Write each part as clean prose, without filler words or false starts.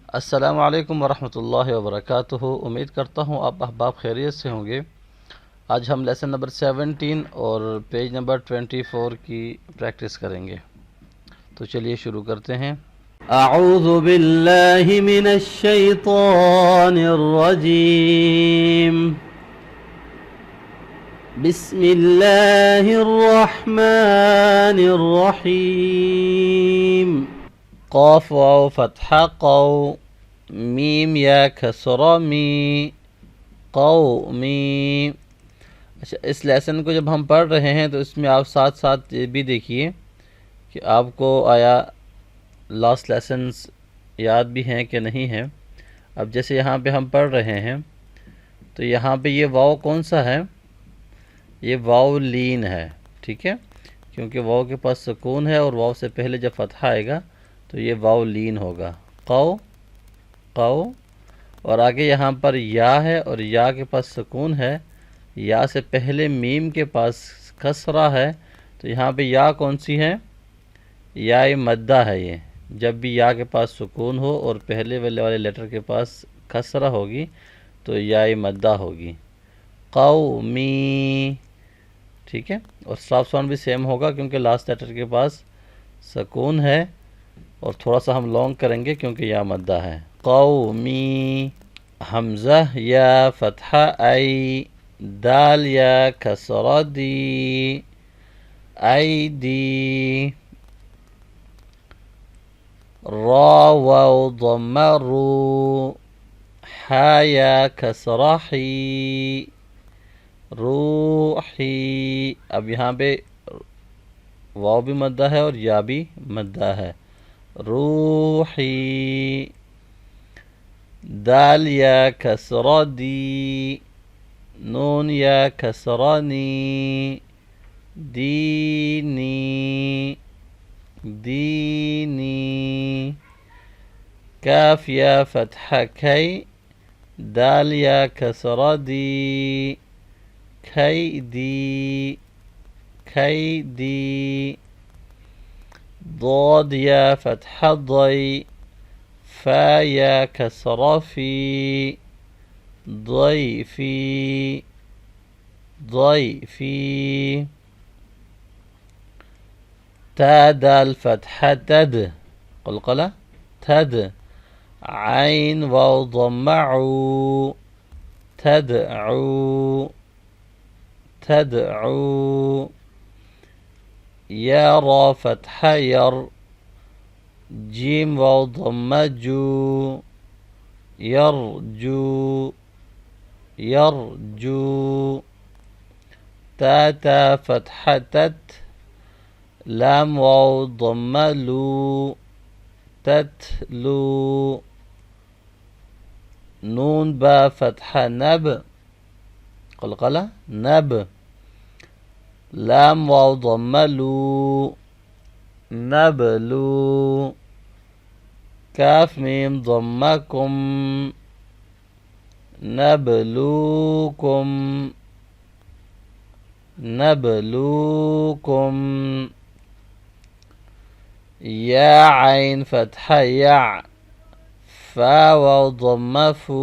السلام علیکم ورحمۃ اللہ وبرکاتہ۔ امید کرتا ہوں آپ احباب خیریت سے ہوں گے۔ آج ہم لیسن نمبر 17 اور پیج نمبر 24 کی پریکٹس کریں گے، تو چلیے شروع کرتے ہیں۔ اعوذ باللہ من الشیطان الرجیم، بسم اللہ الرحمن الرحیم۔ قاف واو فتحہ قو، میم یا کسرہ می، قومی۔ اچھا، اس لیسن کو جب ہم پڑھ رہے ہیں تو اس میں آپ ساتھ ساتھ یہ بھی دیکھیے کہ آپ کو آیا لاسٹ لیسنز یاد بھی ہیں کہ نہیں ہیں۔ اب جیسے یہاں پہ ہم پڑھ رہے ہیں تو یہاں پہ یہ واو کون سا ہے؟ یہ واو لین ہے، ٹھیک ہے، کیونکہ واو کے پاس سکون ہے اور واو سے پہلے جب فتحہ آئے گا تو یہ واو لین ہوگا، قو قو۔ اور آگے یہاں پر یا ہے اور یا کے پاس سکون ہے، یا سے پہلے میم کے پاس کسرہ ہے، تو یہاں پہ یا کون سی ہے؟ یا مدہ ہے۔ یہ جب بھی یا کے پاس سکون ہو اور پہلے والے لیٹر کے پاس کسرہ ہوگی تو یا مدہ ہوگی، قومی، ٹھیک ہے۔ اور اسٹاپ ساؤنڈ بھی سیم ہوگا کیونکہ لاسٹ لیٹر کے پاس سکون ہے، اور تھوڑا سا ہم لانگ کریں گے کیونکہ یا مدہ ہے، قومی۔ حمزہ یا فتحہ ای، دال یا کسرہ دی، ایدی۔ را واو ضمہ رو، حا یا کسرہ حی، روحی۔ اب یہاں پہ واو بھی مدہ ہے اور یا بھی مدہ ہے، روحی۔ دال یا کسرہ دی، نون یا کسرہ نی، دینی دینی۔ کاف یا فتحہ کھئی، دال یا کسرہ دی، کھیدی کھیدی۔ ضاد یا فتحہ ضی، فا یا کسرہ فی، ضیفی ضیفی۔ تا دال فتحہ تد، قلقلہ تد، عین واو ضمہ عو، تدعو تدعو۔ یا را فتحہ یر، جیم واو ضمہ جو، یرجو یرجو۔ تا فتحہ تت، لام واو ضمہ لو، تتلو۔ نون با فتحہ نب، قلقلہ نب، لام واو ضمہ لو، نبلو۔ کاف میم ضمہ کم، نبلوکم نبلوکم۔ یا عین فتحہ یع، فا واو ضمہ فو،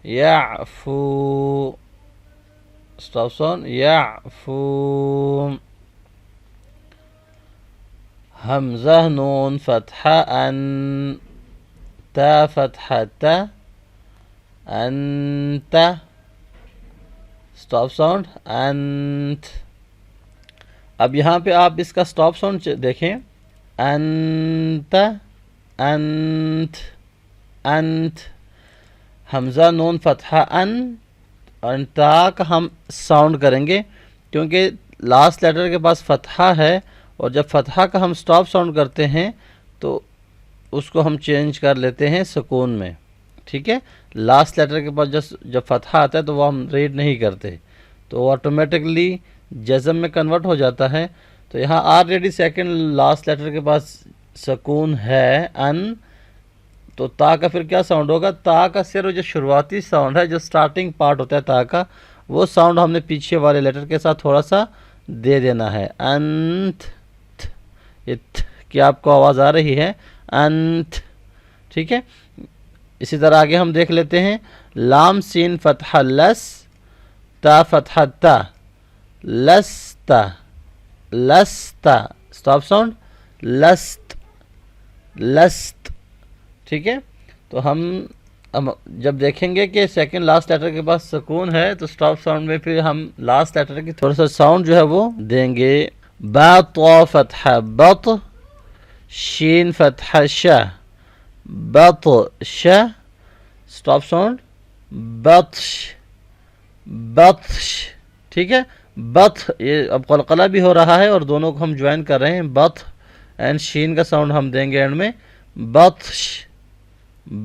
یعفو، اسٹاپ ساؤنڈ، یعفو۔ حمزہ نون فتحہ ان، تا فتحہ تا، انت، اسٹاپ ساؤنڈ، انت۔ اب یہاں پہ آپ اس کا اسٹاپ ساؤنڈ دیکھیں، انت انت انت۔ حمزہ نون فتحہ ان، اور تا کا ہم ساؤنڈ کریں گے کیونکہ لاسٹ لیٹر کے پاس فتحہ ہے، اور جب فتحہ کا ہم اسٹاپ ساؤنڈ کرتے ہیں تو اس کو ہم چینج کر لیتے ہیں سکون میں، ٹھیک ہے۔ لاسٹ لیٹر کے پاس جب فتحہ آتا ہے تو وہ ہم ریڈ نہیں کرتے، تو وہ آٹومیٹکلی جزم میں کنورٹ ہو جاتا ہے۔ تو یہاں آلریڈی سیکنڈ لاسٹ لیٹر کے پاس سکون ہے، ان، تو تا کا پھر کیا ساؤنڈ ہوگا؟ تا کا صرف جو شروعاتی ساؤنڈ ہے، جو سٹارٹنگ پارٹ ہوتا ہے تا کا، وہ ساؤنڈ ہم نے پیچھے والے لیٹر کے ساتھ تھوڑا سا دے دینا ہے، انت۔ یہ کی آپ کو آواز آ رہی ہے، انت ٹھیک ہے. اسی طرح آگے ہم دیکھ لیتے ہیں. لام سین فتحہ لس، تا فتحہ تا، لستا، لستا، اسٹاپ ساؤنڈ، لست، لست. ٹھیک ہے. تو ہم جب دیکھیں گے کہ سیکنڈ لاسٹ لیٹر کے پاس سکون ہے تو اسٹاپ ساؤنڈ میں پھر ہم لاسٹ لیٹر کی تھوڑا سا ساؤنڈ جو ہے وہ دیں گے. با طا فتحہ بط، شین فتحہ شہ، بط ش، اسٹاپ ساؤنڈ، بطش، بطش. ٹھیک ہے. بط یہ اب قلقلہ بھی ہو رہا ہے اور دونوں کو ہم جوائن کر رہے ہیں. بط اینڈ شین کا ساؤنڈ ہم دیں گے اینڈ میں، بطش،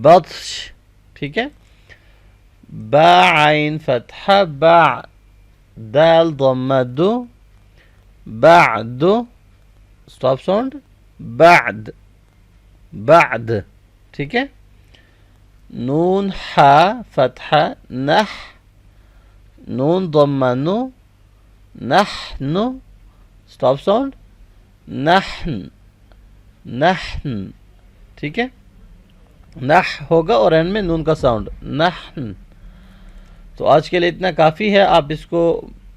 بطش. ٹھیک ہے. با عین فتحہ با، دال ضمہ دو، بعد، اسٹاپ ساؤنڈ، بعد، بعد. ٹھیک ہے. نون حا فتحہ نح، نون ضمہ نو، نحن، اسٹاپ ساؤنڈ، نحن، نحن. ٹھیک ہے. نح ہوگا اور اینڈ میں نون کا ساؤنڈ، نحن. تو آج کے لیے اتنا کافی ہے. آپ اس کو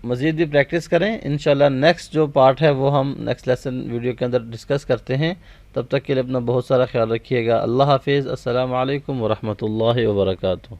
مزید بھی پریکٹس کریں. انشاءاللہ نیکسٹ جو پارٹ ہے وہ ہم نیکسٹ لیسن ویڈیو کے اندر ڈسکس کرتے ہیں. تب تک کے لیے اپنا بہت سارا خیال رکھیے گا. اللہ حافظ. السلام علیکم ورحمۃ اللہ وبرکاتہ.